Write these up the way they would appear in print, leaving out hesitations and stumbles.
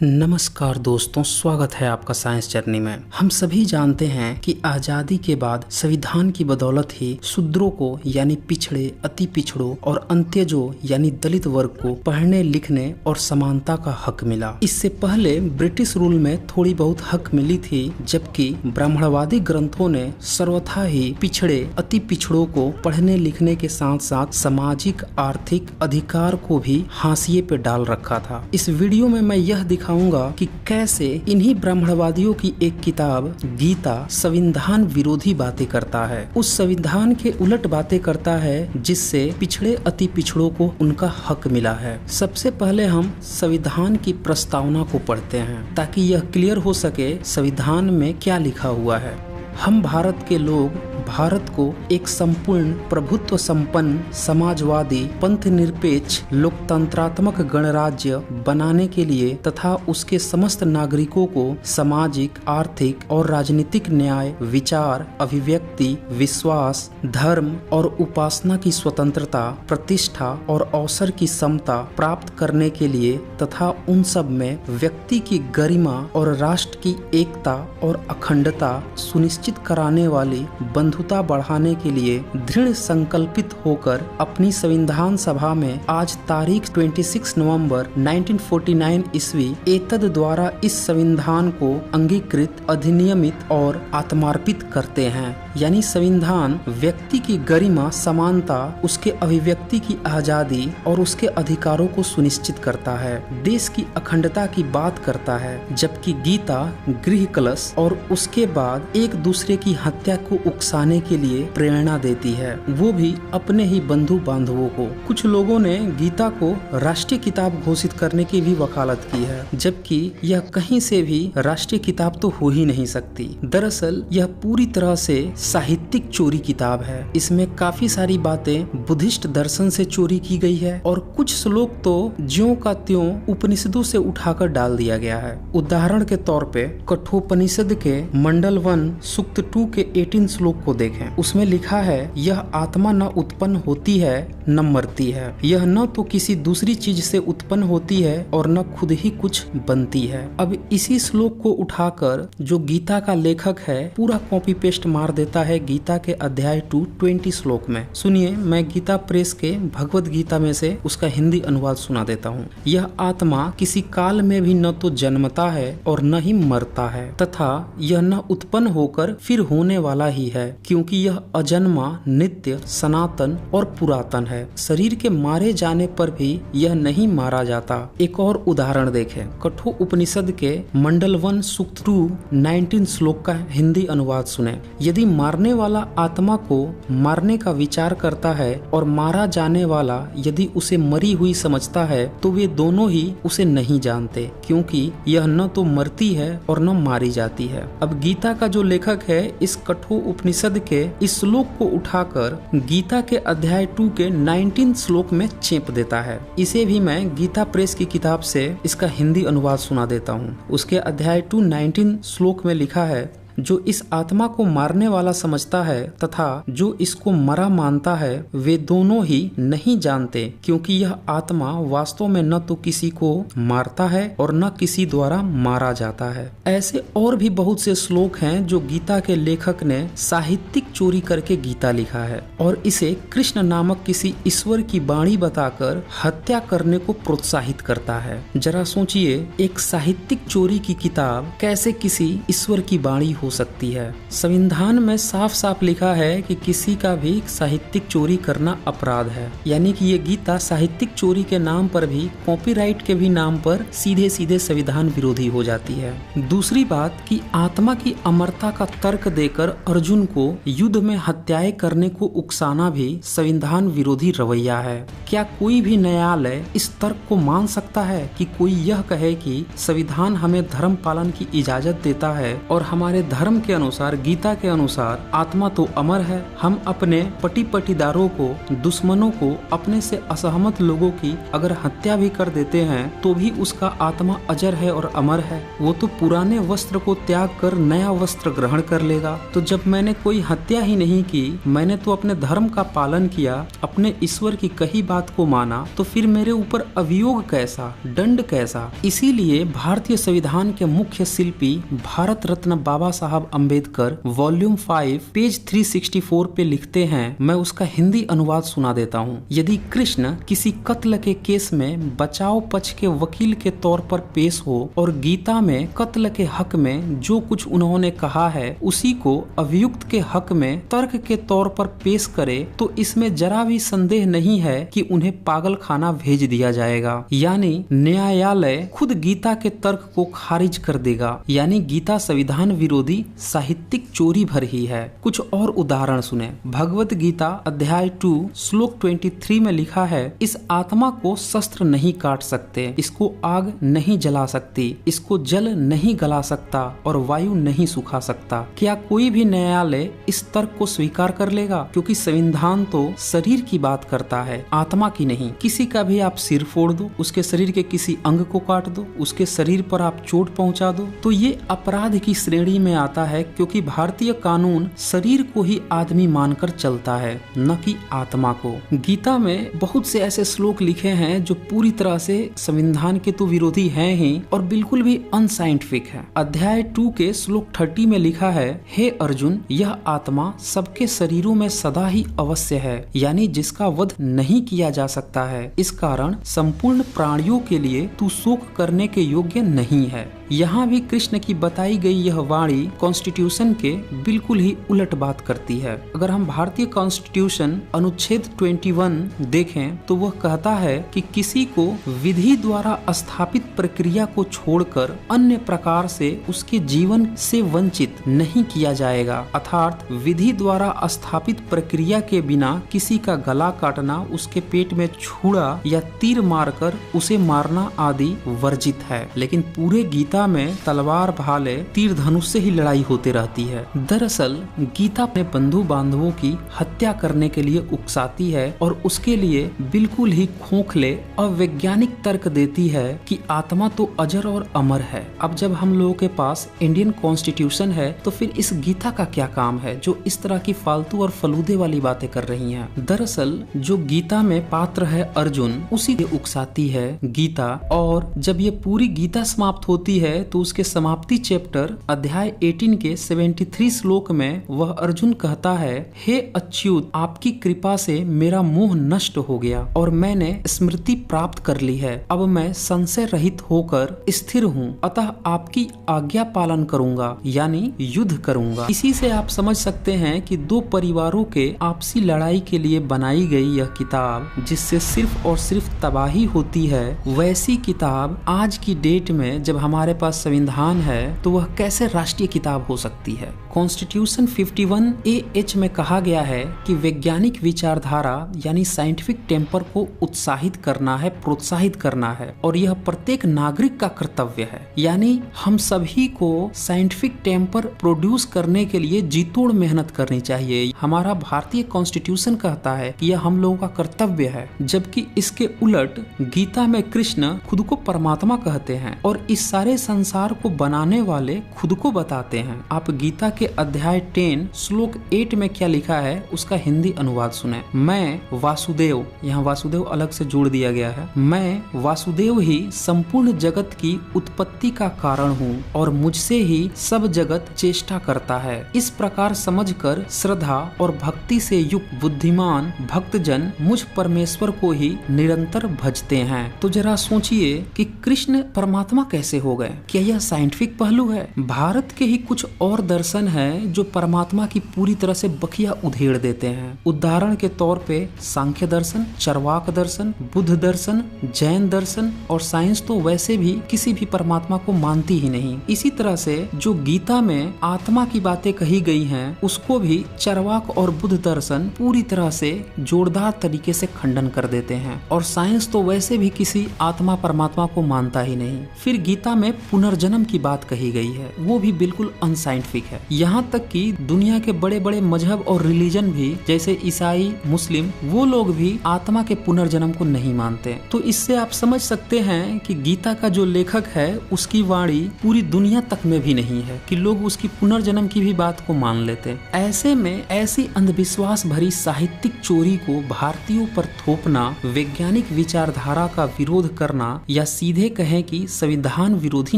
नमस्कार दोस्तों, स्वागत है आपका साइंस जर्नी में। हम सभी जानते हैं कि आजादी के बाद संविधान की बदौलत ही शूद्रों को यानी पिछड़े, अति पिछड़ों और अंत्यजों यानी दलित वर्ग को पढ़ने लिखने और समानता का हक मिला। इससे पहले ब्रिटिश रूल में थोड़ी बहुत हक मिली थी, जबकि ब्राह्मणवादी ग्रंथों ने सर्वथा ही पिछड़े, अति पिछड़ों को पढ़ने लिखने के साथ साथ सामाजिक आर्थिक अधिकार को भी हाशिए पे डाल रखा था। इस वीडियो में मैं यह दिखाऊंगा कि कैसे इन्हीं ब्राह्मणवादियों की एक किताब गीता संविधान विरोधी बातें करता है, उस संविधान के उलट बातें करता है जिससे पिछड़े अति पिछड़ों को उनका हक मिला है। सबसे पहले हम संविधान की प्रस्तावना को पढ़ते हैं ताकि यह क्लियर हो सके संविधान में क्या लिखा हुआ है। हम भारत के लोग भारत को एक संपूर्ण प्रभुत्व संपन्न समाजवादी पंथ निरपेक्ष लोकतंत्रात्मक गणराज्य बनाने के लिए तथा उसके समस्त नागरिकों को सामाजिक, आर्थिक और राजनीतिक न्याय, विचार, अभिव्यक्ति, विश्वास, धर्म और उपासना की स्वतंत्रता, प्रतिष्ठा और अवसर की समता प्राप्त करने के लिए तथा उन सब में व्यक्ति की गरिमा और राष्ट्र की एकता और अखंडता सुनिश्चित कराने वाली बंधुता बढ़ाने के लिए दृढ़ संकल्पित होकर अपनी संविधान सभा में आज तारीख 26 नवंबर 1949 ईस्वी एतद द्वारा इस संविधान को अंगीकृत, अधिनियमित और आत्मार्पित करते हैं। यानी संविधान व्यक्ति की गरिमा, समानता, उसके अभिव्यक्ति की आजादी और उसके अधिकारों को सुनिश्चित करता है, देश की अखंडता की बात करता है, जबकि गीता गृह कलश और उसके बाद एक दूसरे की हत्या को उकसाने के लिए प्रेरणा देती है, वो भी अपने ही बंधु बांधवों को। कुछ लोगों ने गीता को राष्ट्रीय किताब घोषित करने की भी वकालत की है, जबकि यह कहीं से भी राष्ट्रीय किताब तो हो ही नहीं सकती। दरअसल यह पूरी तरह से साहित्यिक चोरी किताब है। इसमें काफी सारी बातें बुद्धिस्ट दर्शन से चोरी की गई है और कुछ श्लोक तो ज्यों का त्यों उपनिषदों से उठाकर डाल दिया गया है। उदाहरण के तौर पे कठोपनिषद के मंडल 1 सूक्त 2 के 18 श्लोक को देखें। उसमें लिखा है, यह आत्मा न उत्पन्न होती है न मरती है, यह न तो किसी दूसरी चीज से उत्पन्न होती है और न खुद ही कुछ बनती है। अब इसी श्लोक को उठाकर जो गीता का लेखक है पूरा कॉपी पेस्ट मार देता है गीता के अध्याय 2 20 श्लोक में। सुनिए, मैं गीता प्रेस के भगवत गीता में से उसका हिंदी अनुवाद सुना देता हूँ। यह आत्मा किसी काल में भी न तो जन्मता है और न ही मरता है, तथा यह न उत्पन्न होकर फिर होने वाला ही है, क्योंकि यह अजन्मा, नित्य, सनातन और पुरातन है। शरीर के मारे जाने पर भी यह नहीं मारा जाता। एक और उदाहरण देखें, कठोर उपनिषद के मंडल 1 सूक्त 2 19 श्लोक का हिंदी अनुवाद सुने। यदि मारने वाला आत्मा को मारने का विचार करता है और मारा जाने वाला यदि उसे मरी हुई समझता है तो वे दोनों ही उसे नहीं जानते, क्योंकि यह न तो मरती है और न मारी जाती है। अब गीता का जो लेखक है इस कठोर उपनिषद के इस श्लोक को उठाकर गीता के अध्याय 2 के 19 श्लोक में चेप देता है। इसे भी मैं गीता प्रेस की किताब से इसका हिंदी अनुवाद सुना देता हूँ। उसके अध्याय 2 19 श्लोक में लिखा है, जो इस आत्मा को मारने वाला समझता है तथा जो इसको मरा मानता है वे दोनों ही नहीं जानते, क्योंकि यह आत्मा वास्तव में न तो किसी को मारता है और न किसी द्वारा मारा जाता है। ऐसे और भी बहुत से श्लोक हैं जो गीता के लेखक ने साहित्यिक चोरी करके गीता लिखा है और इसे कृष्ण नामक किसी ईश्वर की वाणी बताकर हत्या करने को प्रोत्साहित करता है। जरा सोचिए, एक साहित्यिक चोरी की किताब कैसे किसी ईश्वर की वाणी हो सकती है। संविधान में साफ साफ लिखा है कि किसी का भी साहित्यिक चोरी करना अपराध है, यानी कि ये गीता साहित्यिक चोरी के नाम पर भी, कॉपीराइट के भी नाम पर सीधे सीधे संविधान विरोधी हो जाती है। दूसरी बात कि आत्मा की अमरता का तर्क देकर अर्जुन को युद्ध में हत्याएं करने को उकसाना भी संविधान विरोधी रवैया है। क्या कोई भी न्यायालय इस तर्क को मान सकता है कि कोई यह कहे कि संविधान हमें धर्म पालन की इजाजत देता है और हमारे धर्म के अनुसार, गीता के अनुसार आत्मा तो अमर है। हम अपने पति पटीदारों को, दुश्मनों को, अपने से असहमत लोगों की अगर हत्या भी कर देते हैं तो भी उसका आत्मा अजर है और अमर है। वो तो पुराने वस्त्र को त्याग कर नया वस्त्र ग्रहण कर लेगा। तो जब मैंने कोई हत्या ही नहीं की, मैंने तो अपने धर्म का पालन किया, अपने ईश्वर की कही बात को माना, तो फिर मेरे ऊपर अभियोग कैसा, दंड कैसा। इसीलिए भारतीय संविधान के मुख्य शिल्पी भारत रत्न बाबा साहब अम्बेडकर वॉल्यूम 5 पेज 364 पे लिखते हैं, मैं उसका हिंदी अनुवाद सुना देता हूँ। यदि कृष्ण किसी कत्ल के केस में बचाव पक्ष के वकील के तौर पर पेश हो और गीता में कत्ल के हक में जो कुछ उन्होंने कहा है उसी को अभियुक्त के हक में तर्क के तौर पर पेश करे, तो इसमें जरा भी संदेह नहीं है कि उन्हें पागल खाना भेज दिया जाएगा। यानी न्यायालय खुद गीता के तर्क को खारिज कर देगा। यानी गीता संविधान विरोधी साहित्यिक चोरी भर ही है। कुछ और उदाहरण सुने। भगवत गीता अध्याय 2 श्लोक 23 में लिखा है, इस आत्मा को शस्त्र नहीं काट सकते, इसको आग नहीं जला सकती, इसको जल नहीं गला सकता और वायु नहीं सुखा सकता। क्या कोई भी न्यायालय इस तर्क को स्वीकार कर लेगा? क्योंकि संविधान तो शरीर की बात करता है, आत्मा की नहीं। किसी का भी आप सिर फोड़ दो, उसके शरीर के किसी अंग को काट दो, उसके शरीर पर आप चोट पहुंचा दो, तो ये अपराध की श्रेणी में आता है, क्योंकि भारतीय कानून शरीर को ही आदमी मानकर चलता है, न कि आत्मा को। गीता में बहुत से ऐसे श्लोक लिखे हैं जो पूरी तरह से संविधान के तो विरोधी हैं ही और बिल्कुल भी अनसाइंटिफिक है। अध्याय 2 के श्लोक 30 में लिखा है, हे अर्जुन, यह आत्मा सबके शरीरों में सदा ही अवश्य है, यानी जिसका वध नहीं किया जा सकता है। इस कारण संपूर्ण प्राणियों के लिए तू शोक करने के योग्य नहीं है। यहाँ भी कृष्ण की बताई गई यह वाणी कॉन्स्टिट्यूशन के बिल्कुल ही उलट बात करती है। अगर हम भारतीय कॉन्स्टिट्यूशन अनुच्छेद 21 देखें तो वह कहता है कि किसी को विधि द्वारा स्थापित प्रक्रिया को छोड़कर अन्य प्रकार से उसके जीवन से वंचित नहीं किया जाएगा। अर्थात विधि द्वारा स्थापित प्रक्रिया के बिना किसी का गला काटना, उसके पेट में छुरा या तीर मारकर उसे मारना आदि वर्जित है। लेकिन पूरे गीता में तलवार, भाले, तीर धनुष से ही लड़ाई होती रहती है। दरअसल गीता अपने बंधु बांधवों की हत्या करने के लिए उकसाती है और उसके लिए बिल्कुल ही खोखले अवैज्ञानिक तर्क देती है कि आत्मा तो अजर और अमर है। अब जब हम लोगों के पास इंडियन कॉन्स्टिट्यूशन है तो फिर इस गीता का क्या काम है जो इस तरह की फालतू और फलूदे वाली बातें कर रही हैं। दरअसल जो गीता में पात्र है अर्जुन, उसी के उकसाती है गीता। और जब ये पूरी गीता समाप्त होती है तो उसके समाप्ति चैप्टर अध्याय 18 के 73 श्लोक में वह अर्जुन कहता है, हे अच्युत, आपकी कृपा से मेरा मोह नष्ट हो गया और मैंने स्मृति प्राप्त कर ली है। अब मैं संशय रहित होकर स्थिर हूँ, अतः आपकी आज्ञा पालन करूंगा, यानी युद्ध करूंगा। इसी से आप समझ सकते हैं कि दो परिवारों के आपसी लड़ाई के लिए बनाई गई यह किताब, जिससे सिर्फ और सिर्फ तबाही होती है, वैसी किताब आज की डेट में जब हमारे पास संविधान है तो वह कैसे राष्ट्रीय किताब हो सकती है। कॉन्स्टिट्यूशन 51A(H) में कहा गया है कि वैज्ञानिक विचारधारा यानी साइंटिफिक टेम्पर को उत्साहित करना है, प्रोत्साहित करना है, और यह प्रत्येक नागरिक का कर्तव्य है। यानी हम सभी को साइंटिफिक टेम्पर प्रोड्यूस करने के लिए जीतोड़ मेहनत करनी चाहिए। हमारा भारतीय कॉन्स्टिट्यूशन कहता है कि यह हम लोगों का कर्तव्य है, जबकि इसके उलट गीता में कृष्ण खुद को परमात्मा कहते हैं और इस सारे संसार को बनाने वाले खुद को बताते हैं। आप गीता के अध्याय 10 श्लोक 8 में क्या लिखा है उसका हिंदी अनुवाद सुने। मैं वासुदेव, यहाँ वासुदेव अलग से जोड़ दिया गया है, मैं वासुदेव ही संपूर्ण जगत की उत्पत्ति का कारण हूँ और मुझसे ही सब जगत चेष्टा करता है। इस प्रकार समझकर श्रद्धा और भक्ति से युक्त बुद्धिमान भक्तजन मुझ परमेश्वर को ही निरंतर भजते हैं। तो जरा सोचिए कि कृष्ण परमात्मा कैसे हो गए। क्या यह साइंटिफिक पहलू है? भारत के ही कुछ और दर्शन है जो परमात्मा की पूरी तरह से बखिया उधेड़ देते हैं। उदाहरण के तौर पे सांख्य दर्शन, चरवाक दर्शन, बुद्ध दर्शन, जैन दर्शन और साइंस तो वैसे भी किसी भी परमात्मा को मानती ही नहीं। इसी तरह से जो गीता में आत्मा की बातें कही गई हैं उसको भी चरवाक और बुद्ध दर्शन पूरी तरह से जोरदार तरीके से खंडन कर देते हैं और साइंस तो वैसे भी किसी आत्मा परमात्मा को मानता ही नहीं। फिर गीता में पुनर्जन्म की बात कही गई है, वो भी बिल्कुल बिल्कुल अनसाइंटिफिक है। यहाँ तक कि दुनिया के बड़े बड़े मजहब और रिलीजन भी, जैसे ईसाई, मुस्लिम, वो लोग भी आत्मा के पुनर्जन्म को नहीं मानते। तो इससे आप समझ सकते हैं कि गीता का जो लेखक है उसकी वाणी पूरी दुनिया तक में भी नहीं है कि लोग उसकी पुनर्जन्म की भी बात को मान लेते। ऐसे में ऐसी अंधविश्वास भरी साहित्यिक चोरी को भारतीयों पर थोपना, वैज्ञानिक विचारधारा का विरोध करना या सीधे कहें कि संविधान विरोधी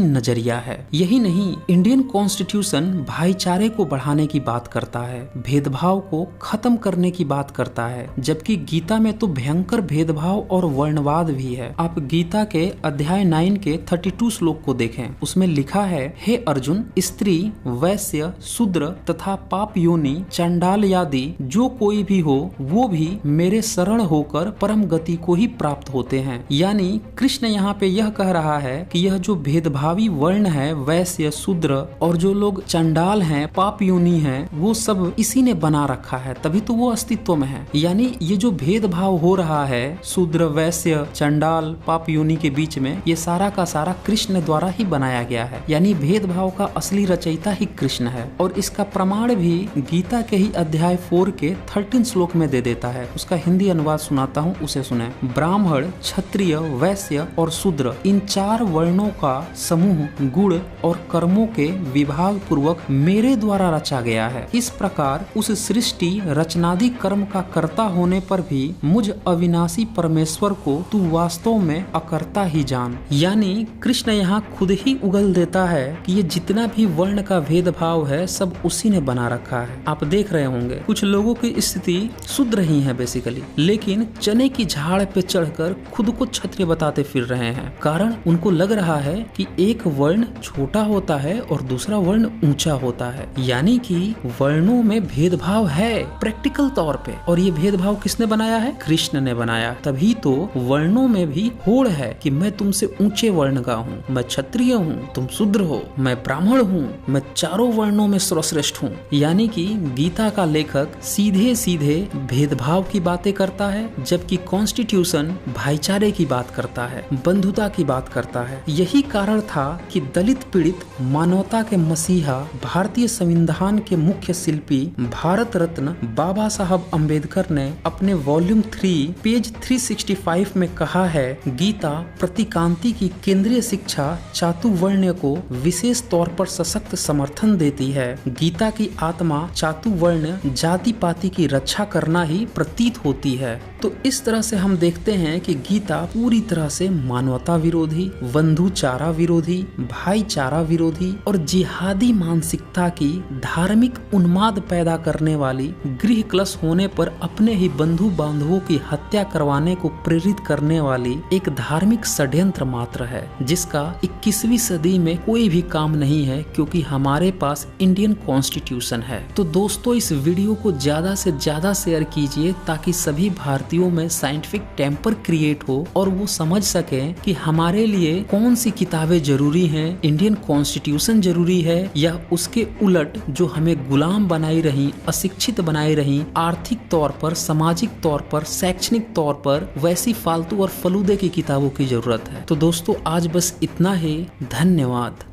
नजरिया है। यही नहीं, इंडियन कॉन्स्टिट्यूशन भाईचारे को बढ़ाने की बात करता है, भेदभाव को खत्म करने की बात करता है, जबकि गीता में तो भयंकर भेदभाव और वर्णवाद भी है। आप गीता के अध्याय 9 के 32 श्लोक को देखें, उसमें लिखा है, हे अर्जुन, स्त्री, वैश्य, शूद्र तथा पाप योनि, चंडाल आदि जो कोई भी हो वो भी मेरे शरण होकर परम गति को ही प्राप्त होते हैं। यानी कृष्ण यहाँ पे यह कह रहा है कि यह जो भेदभावी वर्ण है, वैश्य, शूद्र और जो लोग चंडाल हैं, पाप योनि हैं, वो सब इसी ने बना रखा है, तभी तो वो अस्तित्व में है। यानी ये जो भेदभाव हो रहा है शूद्र, वैश्य, चंडाल, पाप योनि के बीच में, ये सारा का सारा कृष्ण द्वारा ही बनाया गया है। यानी भेदभाव का असली रचयिता ही कृष्ण है। और इसका प्रमाण भी गीता के ही अध्याय 4 के 13 श्लोक में दे देता है। उसका हिंदी अनुवाद सुनाता हूँ, उसे सुने। ब्राह्मण, क्षत्रिय, वैश्य और शूद्र, इन 4 वर्णों का समूह गुण और कर्मों के विभाग पूर्वक मेरे द्वारा रचा गया है। इस प्रकार उस सृष्टि रचनादि कर्म का कर्ता होने पर भी मुझ अविनाशी परमेश्वर को तू वास्तव में अकर्ता ही जान। यानी कृष्ण यहाँ खुद ही उगल देता है कि ये जितना भी वर्ण का भेदभाव है सब उसी ने बना रखा है। आप देख रहे होंगे कुछ लोगों की स्थिति शूद्र ही है बेसिकली, लेकिन चने की झाड़ पे चढ़कर खुद को क्षत्रिय बताते फिर रहे हैं। कारण उनको लग रहा है कि एक वर्ण छोटा होता है और दूसरा वर्ण ऊंचा होता है। यानी कि वर्णों में भेदभाव है प्रैक्टिकल तौर पे, और ये भेदभाव किसने बनाया है? कृष्ण ने बनाया। तभी तो वर्णों में भी होड़ है कि मैं तुमसे ऊंचे वर्ण का हूँ, मैं क्षत्रिय हूँ, तुम शूद्र हो, मैं ब्राह्मण हूँ, मैं चारों वर्णों में सर्वश्रेष्ठ हूँ। यानी कि गीता का लेखक सीधे सीधे भेदभाव की बातें करता है, जबकि कॉन्स्टिट्यूशन भाईचारे की बात करता है, बंधुता की बात करता है। यही कारण था कि दलित पीड़ित मानवता के मसीहा, भारतीय संविधान के मुख्य शिल्पी, भारत रत्न बाबा साहब अम्बेडकर ने अपने वॉल्यूम 3 पेज 365 में कहा है, गीता प्रतिकांति की केंद्रीय शिक्षा चातुर्वर्ण्य को विशेष तौर पर सशक्त समर्थन देती है। गीता की आत्मा चातुर्वर्ण जाति पाति की रक्षा करना ही प्रतीत होती है। तो इस तरह से हम देखते हैं कि गीता पूरी तरह से मानवता विरोधी, बंधुचारा विरोधी, भाईचारा विरोधी और जिहादी मानसिकता की धार्मिक उन्माद पैदा करने वाली, गृह क्लश होने पर अपने ही बंधु बांधवों की हत्या करवाने को प्रेरित करने वाली एक धार्मिक षड्यंत्र मात्र है, जिसका 21वीं सदी में कोई भी काम नहीं है, क्योंकि हमारे पास इंडियन कॉन्स्टिट्यूशन है। तो दोस्तों, इस वीडियो को ज्यादा से ज्यादा शेयर कीजिए ताकि सभी भारतीयों में साइंटिफिक टेम्पर क्रिएट हो और वो समझ सके कि हमारे लिए कौन सी किताबें जरूरी हैं, इंडियन कॉन्स्टिट्यूशन जरूरी है या उसके उलट जो हमें गुलाम बनाई रही, अशिक्षित बनाई रही, आर्थिक तौर पर, सामाजिक तौर पर, शैक्षणिक तौर पर वैसी फालतू और फलूदे की किताबों की जरूरत है। तो दोस्तों, आज बस इतना ही। धन्यवाद।